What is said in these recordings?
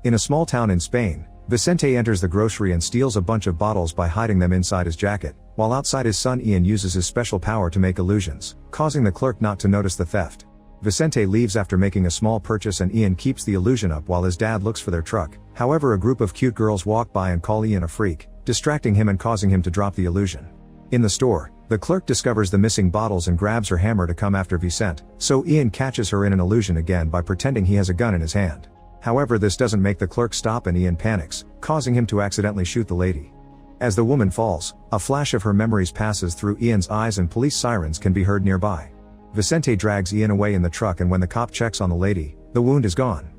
In a small town in Spain, Vicente enters the grocery and steals a bunch of bottles by hiding them inside his jacket, while outside his son Ian uses his special power to make illusions, causing the clerk not to notice the theft. Vicente leaves after making a small purchase and Ian keeps the illusion up while his dad looks for their truck. However, a group of cute girls walk by and call Ian a freak, distracting him and causing him to drop the illusion. In the store, the clerk discovers the missing bottles and grabs her hammer to come after Vicente, so Ian catches her in an illusion again by pretending he has a gun in his hand. However, this doesn't make the clerk stop and Ian panics, causing him to accidentally shoot the lady. As the woman falls, a flash of her memories passes through Ian's eyes and police sirens can be heard nearby. Vicente drags Ian away in the truck and when the cop checks on the lady, the wound is gone.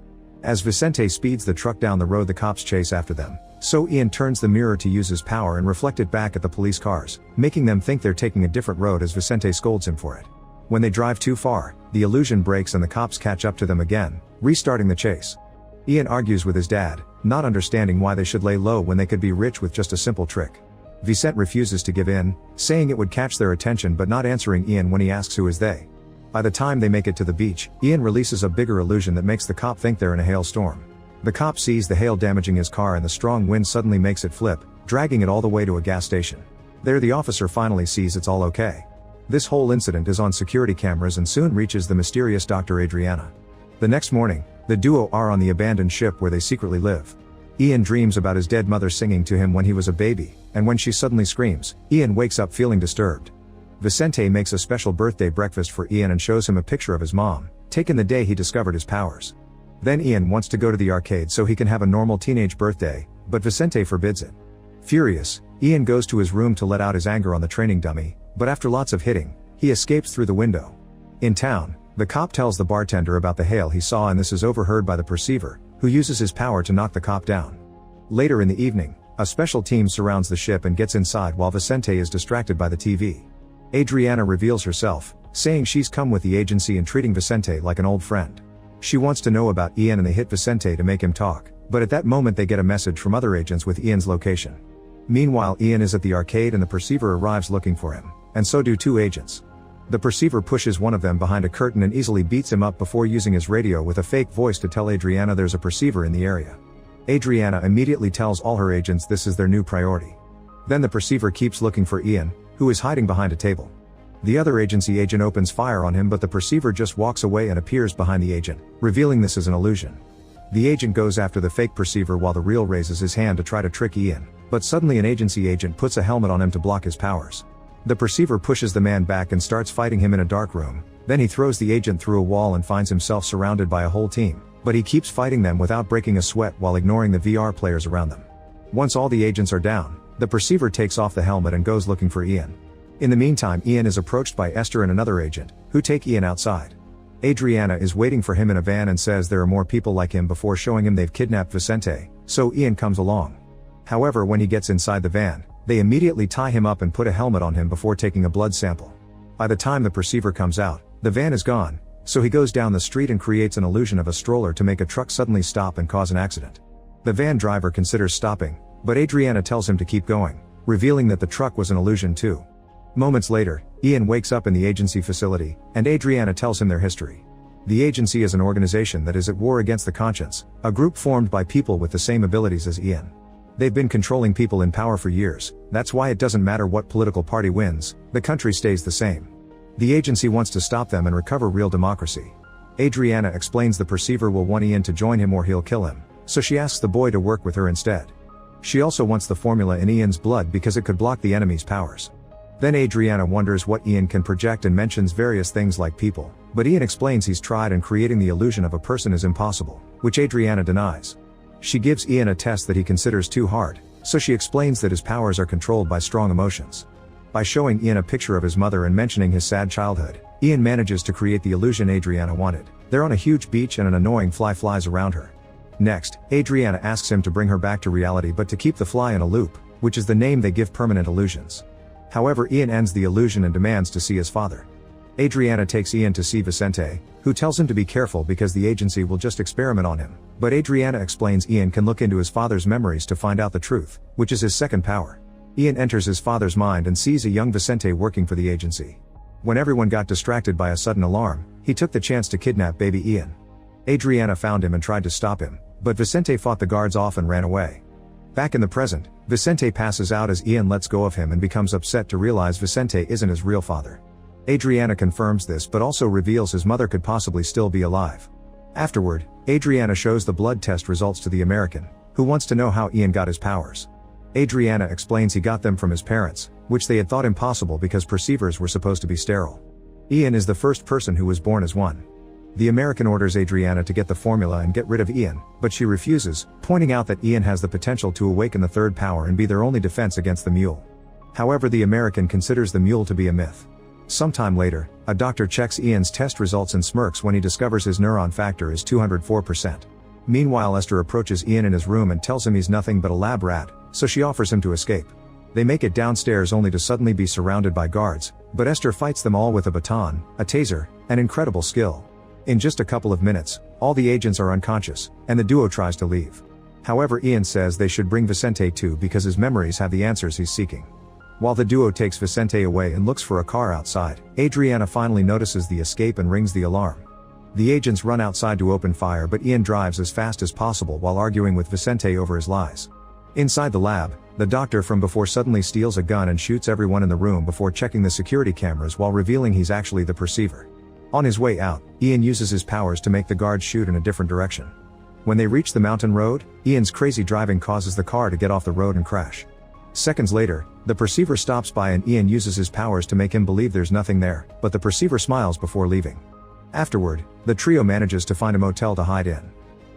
As Vicente speeds the truck down the road, the cops chase after them, so Ian turns the mirror to use his power and reflect it back at the police cars, making them think they're taking a different road as Vicente scolds him for it. When they drive too far, the illusion breaks and the cops catch up to them again, restarting the chase. Ian argues with his dad, not understanding why they should lay low when they could be rich with just a simple trick. Vicente refuses to give in, saying it would catch their attention but not answering Ian when he asks who is they. By the time they make it to the beach, Ian releases a bigger illusion that makes the cop think they're in a hailstorm. The cop sees the hail damaging his car and the strong wind suddenly makes it flip, dragging it all the way to a gas station. There the officer finally sees it's all okay. This whole incident is on security cameras and soon reaches the mysterious Dr. Adriana. The next morning, the duo are on the abandoned ship where they secretly live. Ian dreams about his dead mother singing to him when he was a baby, and when she suddenly screams, Ian wakes up feeling disturbed. Vicente makes a special birthday breakfast for Ian and shows him a picture of his mom, taken the day he discovered his powers. Then Ian wants to go to the arcade so he can have a normal teenage birthday, but Vicente forbids it. Furious, Ian goes to his room to let out his anger on the training dummy, but after lots of hitting, he escapes through the window. In town, the cop tells the bartender about the hail he saw and this is overheard by the perceiver, who uses his power to knock the cop down. Later in the evening, a special team surrounds the ship and gets inside while Vicente is distracted by the TV. Adriana reveals herself, saying she's come with the agency and treating Vicente like an old friend. She wants to know about Ian and they hit Vicente to make him talk, but at that moment they get a message from other agents with Ian's location. Meanwhile, Ian is at the arcade and the perceiver arrives looking for him, and so do two agents. The perceiver pushes one of them behind a curtain and easily beats him up before using his radio with a fake voice to tell Adriana there's a perceiver in the area. Adriana immediately tells all her agents this is their new priority. Then the perceiver keeps looking for Ian, who is hiding behind a table. The other agency agent opens fire on him but the perceiver just walks away and appears behind the agent, revealing this is an illusion. The agent goes after the fake perceiver while the real raises his hand to try to trick Ian, but suddenly an agency agent puts a helmet on him to block his powers. The perceiver pushes the man back and starts fighting him in a dark room, then he throws the agent through a wall and finds himself surrounded by a whole team, but he keeps fighting them without breaking a sweat while ignoring the VR players around them. Once all the agents are down, the perceiver takes off the helmet and goes looking for Ian. In the meantime, Ian is approached by Esther and another agent, who take Ian outside. Adriana is waiting for him in a van and says there are more people like him before showing him they've kidnapped Vicente, so Ian comes along. However, when he gets inside the van, they immediately tie him up and put a helmet on him before taking a blood sample. By the time the perceiver comes out, the van is gone, so he goes down the street and creates an illusion of a stroller to make a truck suddenly stop and cause an accident. The van driver considers stopping, but Adriana tells him to keep going, revealing that the truck was an illusion too. Moments later, Ian wakes up in the agency facility, and Adriana tells him their history. The agency is an organization that is at war against the conscience, a group formed by people with the same abilities as Ian. They've been controlling people in power for years, that's why it doesn't matter what political party wins, the country stays the same. The agency wants to stop them and recover real democracy. Adriana explains the perceiver will want Ian to join him or he'll kill him, so she asks the boy to work with her instead. She also wants the formula in Ian's blood because it could block the enemy's powers. Then Adriana wonders what Ian can project and mentions various things like people, but Ian explains he's tried and creating the illusion of a person is impossible, which Adriana denies. She gives Ian a test that he considers too hard, so she explains that his powers are controlled by strong emotions. By showing Ian a picture of his mother and mentioning his sad childhood, Ian manages to create the illusion Adriana wanted. They're on a huge beach and an annoying fly flies around her. Next, Adriana asks him to bring her back to reality but to keep the fly in a loop, which is the name they give permanent illusions. However, Ian ends the illusion and demands to see his father. Adriana takes Ian to see Vicente, who tells him to be careful because the agency will just experiment on him, but Adriana explains Ian can look into his father's memories to find out the truth, which is his second power. Ian enters his father's mind and sees a young Vicente working for the agency. When everyone got distracted by a sudden alarm, he took the chance to kidnap baby Ian. Adriana found him and tried to stop him, But Vicente fought the guards off and ran away. Back in the present, Vicente passes out as Ian lets go of him and becomes upset to realize Vicente isn't his real father. Adriana confirms this but also reveals his mother could possibly still be alive. Afterward, Adriana shows the blood test results to the American, who wants to know how Ian got his powers. Adriana explains he got them from his parents, which they had thought impossible because perceivers were supposed to be sterile. Ian is the first person who was born as one. The American orders Adriana to get the formula and get rid of Ian, but she refuses, pointing out that Ian has the potential to awaken the third power and be their only defense against the mule. However, the American considers the mule to be a myth. Sometime later, a doctor checks Ian's test results and smirks when he discovers his neuron factor is 204%. Meanwhile, Esther approaches Ian in his room and tells him he's nothing but a lab rat, so she offers him to escape. They make it downstairs only to suddenly be surrounded by guards, but Esther fights them all with a baton, a taser, and incredible skill. In just a couple of minutes, all the agents are unconscious, and the duo tries to leave. However, Ian says they should bring Vicente too because his memories have the answers he's seeking. While the duo takes Vicente away and looks for a car outside, Adriana finally notices the escape and rings the alarm. The agents run outside to open fire, but Ian drives as fast as possible while arguing with Vicente over his lies. Inside the lab, the doctor from before suddenly steals a gun and shoots everyone in the room before checking the security cameras while revealing he's actually the perceiver. On his way out, Ian uses his powers to make the guards shoot in a different direction. When they reach the mountain road, Ian's crazy driving causes the car to get off the road and crash. Seconds later, the perceiver stops by and Ian uses his powers to make him believe there's nothing there, but the perceiver smiles before leaving. Afterward, the trio manages to find a motel to hide in.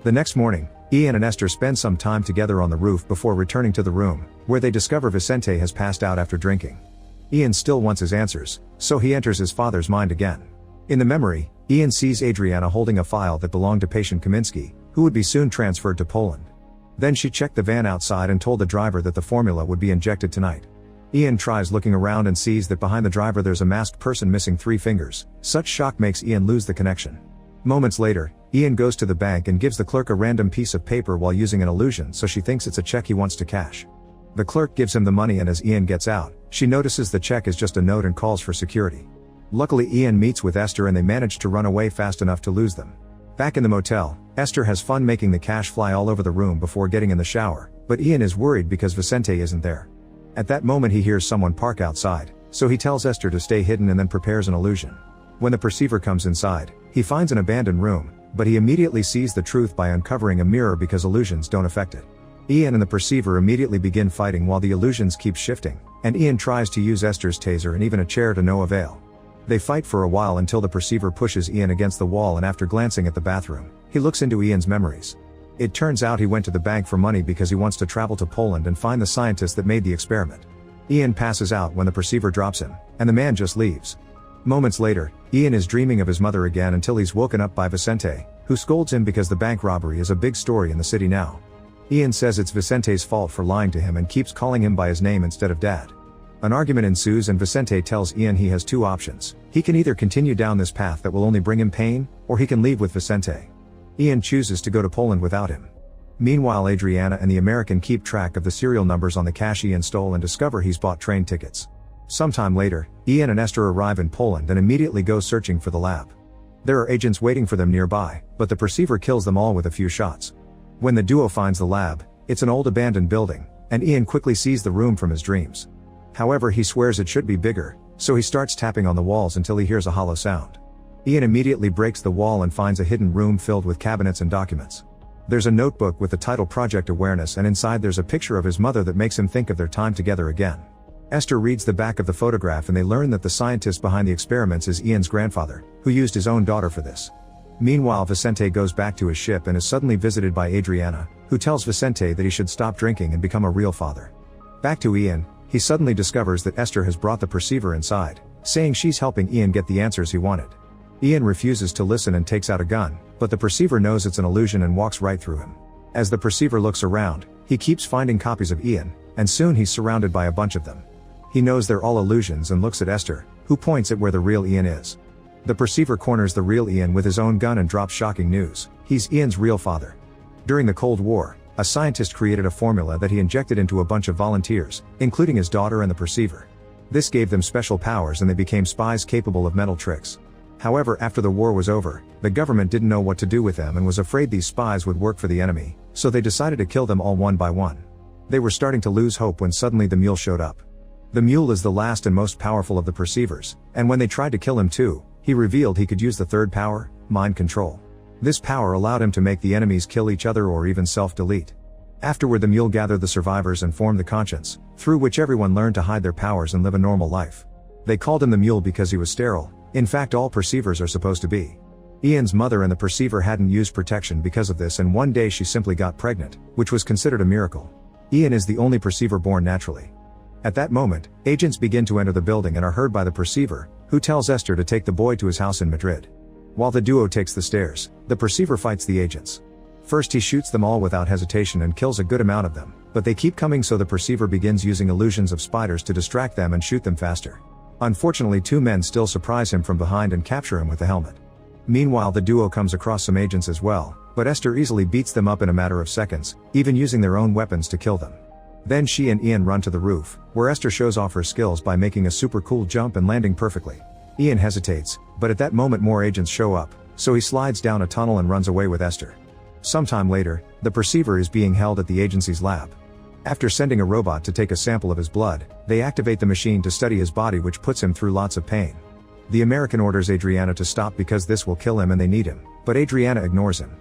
The next morning, Ian and Esther spend some time together on the roof before returning to the room, where they discover Vicente has passed out after drinking. Ian still wants his answers, so he enters his father's mind again. In the memory, Ian sees Adriana holding a file that belonged to patient Kaminsky, who would be soon transferred to Poland. Then she checked the van outside and told the driver that the formula would be injected tonight. Ian tries looking around and sees that behind the driver there's a masked person missing 3 fingers. Such shock makes Ian lose the connection. Moments later, Ian goes to the bank and gives the clerk a random piece of paper while using an illusion, so she thinks it's a check he wants to cash. The clerk gives him the money, and as Ian gets out, she notices the check is just a note and calls for security. Luckily, Ian meets with Esther and they manage to run away fast enough to lose them. Back in the motel, Esther has fun making the cash fly all over the room before getting in the shower, but Ian is worried because Vicente isn't there. At that moment he hears someone park outside, so he tells Esther to stay hidden and then prepares an illusion. When the perceiver comes inside, he finds an abandoned room, but he immediately sees the truth by uncovering a mirror because illusions don't affect it. Ian and the perceiver immediately begin fighting while the illusions keep shifting, and Ian tries to use Esther's taser and even a chair to no avail. They fight for a while until the perceiver pushes Ian against the wall, and after glancing at the bathroom, he looks into Ian's memories. It turns out he went to the bank for money because he wants to travel to Poland and find the scientist that made the experiment. Ian passes out when the perceiver drops him, and the man just leaves. Moments later, Ian is dreaming of his mother again until he's woken up by Vicente, who scolds him because the bank robbery is a big story in the city now. Ian says it's Vicente's fault for lying to him and keeps calling him by his name instead of Dad. An argument ensues and Vicente tells Ian he has 2 options. He can either continue down this path that will only bring him pain, or he can leave with Vicente. Ian chooses to go to Poland without him. Meanwhile, Adriana and the American keep track of the serial numbers on the cash Ian stole and discover he's bought train tickets. Sometime later, Ian and Esther arrive in Poland and immediately go searching for the lab. There are agents waiting for them nearby, but the perceiver kills them all with a few shots. When the duo finds the lab, it's an old abandoned building, and Ian quickly sees the room from his dreams. However, he swears it should be bigger, so he starts tapping on the walls until he hears a hollow sound. Ian immediately breaks the wall and finds a hidden room filled with cabinets and documents. There's a notebook with the title Project Awareness, and inside there's a picture of his mother that makes him think of their time together again. Esther reads the back of the photograph and they learn that the scientist behind the experiments is Ian's grandfather, who used his own daughter for this. Meanwhile, Vicente goes back to his ship and is suddenly visited by Adriana, who tells Vicente that he should stop drinking and become a real father. Back to Ian, he suddenly discovers that Esther has brought the perceiver inside, saying she's helping Ian get the answers he wanted. Ian refuses to listen and takes out a gun, but the perceiver knows it's an illusion and walks right through him. As the perceiver looks around, he keeps finding copies of Ian, and soon he's surrounded by a bunch of them. He knows they're all illusions and looks at Esther, who points at where the real Ian is. The perceiver corners the real Ian with his own gun and drops shocking news: he's Ian's real father. During the Cold War, a scientist created a formula that he injected into a bunch of volunteers, including his daughter and the perceiver. This gave them special powers and they became spies capable of mental tricks. However, after the war was over, the government didn't know what to do with them and was afraid these spies would work for the enemy, so they decided to kill them all one by one. They were starting to lose hope when suddenly the mule showed up. The mule is the last and most powerful of the perceivers, and when they tried to kill him too, he revealed he could use the third power, mind control. This power allowed him to make the enemies kill each other or even self-delete. Afterward, the mule gathered the survivors and formed the conscience, through which everyone learned to hide their powers and live a normal life. They called him the mule because he was sterile. In fact, all perceivers are supposed to be. Ian's mother and the perceiver hadn't used protection because of this, and one day she simply got pregnant, which was considered a miracle. Ian is the only perceiver born naturally. At that moment, agents begin to enter the building and are heard by the perceiver, who tells Esther to take the boy to his house in Madrid. While the duo takes the stairs, the perceiver fights the agents. First he shoots them all without hesitation and kills a good amount of them, but they keep coming, so the perceiver begins using illusions of spiders to distract them and shoot them faster. Unfortunately, two men still surprise him from behind and capture him with the helmet. Meanwhile, the duo comes across some agents as well, but Esther easily beats them up in a matter of seconds, even using their own weapons to kill them. Then she and Ian run to the roof, where Esther shows off her skills by making a super cool jump and landing perfectly. Ian hesitates, but at that moment more agents show up, so he slides down a tunnel and runs away with Esther. Sometime later, the perceiver is being held at the agency's lab. After sending a robot to take a sample of his blood, they activate the machine to study his body, which puts him through lots of pain. The American orders Adriana to stop because this will kill him and they need him, but Adriana ignores him.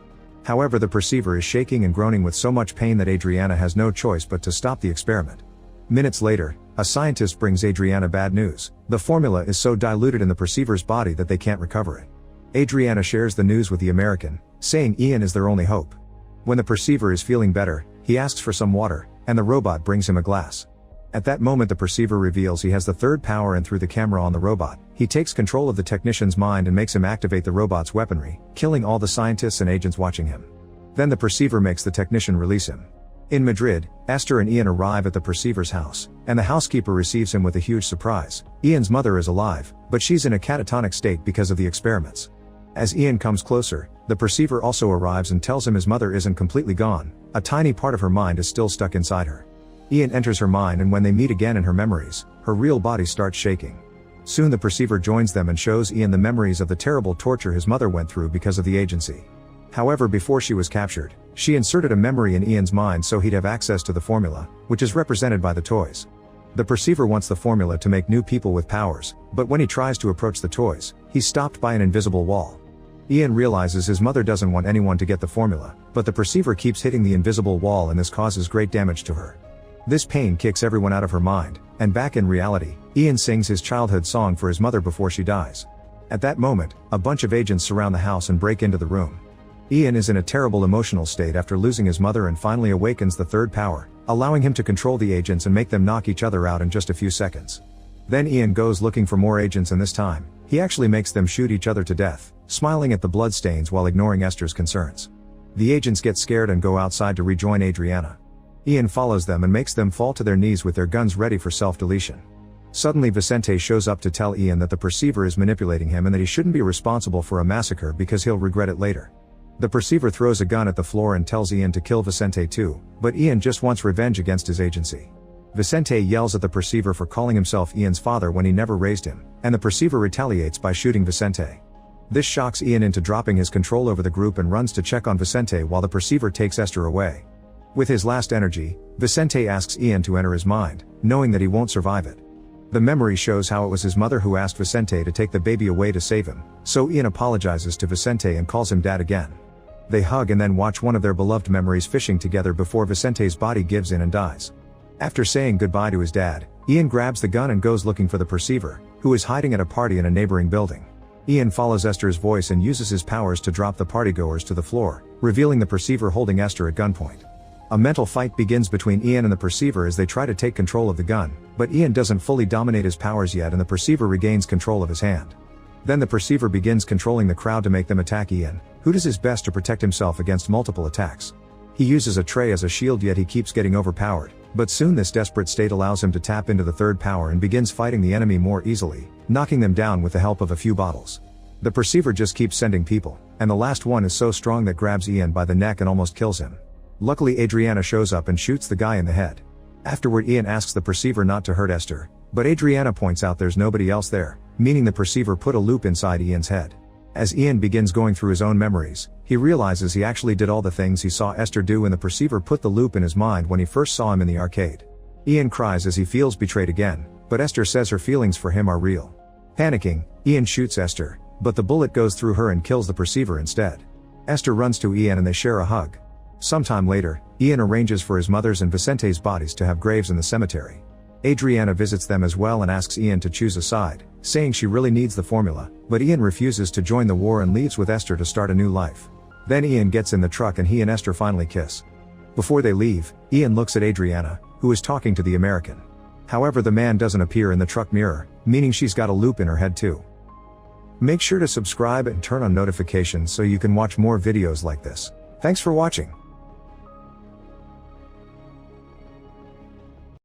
However, the perceiver is shaking and groaning with so much pain that Adriana has no choice but to stop the experiment. Minutes later, a scientist brings Adriana bad news. The formula is so diluted in the perceiver's body that they can't recover it. Adriana shares the news with the American, saying Ian is their only hope. When the perceiver is feeling better, he asks for some water, and the robot brings him a glass. At that moment, the perceiver reveals he has the third power, and through the camera on the robot, he takes control of the technician's mind and makes him activate the robot's weaponry, killing all the scientists and agents watching him. Then the perceiver makes the technician release him. In Madrid, Esther and Ian arrive at the perceiver's house, and the housekeeper receives him with a huge surprise. Ian's mother is alive, but she's in a catatonic state because of the experiments. As Ian comes closer, the perceiver also arrives and tells him his mother isn't completely gone, a tiny part of her mind is still stuck inside her. Ian enters her mind, and when they meet again in her memories, her real body starts shaking. Soon the perceiver joins them and shows Ian the memories of the terrible torture his mother went through because of the agency. However, before she was captured, she inserted a memory in Ian's mind so he'd have access to the formula, which is represented by the toys. The perceiver wants the formula to make new people with powers, but when he tries to approach the toys, he's stopped by an invisible wall. Ian realizes his mother doesn't want anyone to get the formula, but the perceiver keeps hitting the invisible wall, and this causes great damage to her. This pain kicks everyone out of her mind, and back in reality, Ian sings his childhood song for his mother before she dies. At that moment, a bunch of agents surround the house and break into the room. Ian is in a terrible emotional state after losing his mother and finally awakens the third power, allowing him to control the agents and make them knock each other out in just a few seconds. Then Ian goes looking for more agents, and this time, he actually makes them shoot each other to death, smiling at the bloodstains while ignoring Esther's concerns. The agents get scared and go outside to rejoin Adriana. Ian follows them and makes them fall to their knees with their guns ready for self-deletion. Suddenly Vicente shows up to tell Ian that the perceiver is manipulating him and that he shouldn't be responsible for a massacre because he'll regret it later. The perceiver throws a gun at the floor and tells Ian to kill Vicente too, but Ian just wants revenge against his agency. Vicente yells at the perceiver for calling himself Ian's father when he never raised him, and the perceiver retaliates by shooting Vicente. This shocks Ian into dropping his control over the group and runs to check on Vicente while the perceiver takes Esther away. With his last energy, Vicente asks Ian to enter his mind, knowing that he won't survive it. The memory shows how it was his mother who asked Vicente to take the baby away to save him, so Ian apologizes to Vicente and calls him dad again. They hug and then watch one of their beloved memories fishing together before Vicente's body gives in and dies. After saying goodbye to his dad, Ian grabs the gun and goes looking for the perceiver, who is hiding at a party in a neighboring building. Ian follows Esther's voice and uses his powers to drop the partygoers to the floor, revealing the perceiver holding Esther at gunpoint. A mental fight begins between Ian and the perceiver as they try to take control of the gun, but Ian doesn't fully dominate his powers yet and the perceiver regains control of his hand. Then the perceiver begins controlling the crowd to make them attack Ian, who does his best to protect himself against multiple attacks. He uses a tray as a shield, yet he keeps getting overpowered, but soon this desperate state allows him to tap into the third power and begins fighting the enemy more easily, knocking them down with the help of a few bottles. The perceiver just keeps sending people, and the last one is so strong that grabs Ian by the neck and almost kills him. Luckily Adriana shows up and shoots the guy in the head. Afterward Ian asks the perceiver not to hurt Esther, But Adriana points out there's nobody else there, meaning the perceiver put a loop inside Ian's head. As Ian begins going through his own memories, he realizes he actually did all the things he saw Esther do and the perceiver put the loop in his mind when he first saw him in the arcade. Ian cries as he feels betrayed again, but Esther says her feelings for him are real. Panicking, Ian shoots Esther, but the bullet goes through her and kills the perceiver instead. Esther runs to Ian and they share a hug. Sometime later, Ian arranges for his mother's and Vicente's bodies to have graves in the cemetery. Adriana visits them as well and asks Ian to choose a side, saying she really needs the formula, but Ian refuses to join the war and leaves with Esther to start a new life. Then Ian gets in the truck and he and Esther finally kiss. Before they leave, Ian looks at Adriana, who is talking to the American. However, the man doesn't appear in the truck mirror, meaning she's got a loop in her head too. Make sure to subscribe and turn on notifications so you can watch more videos like this. Thanks for watching.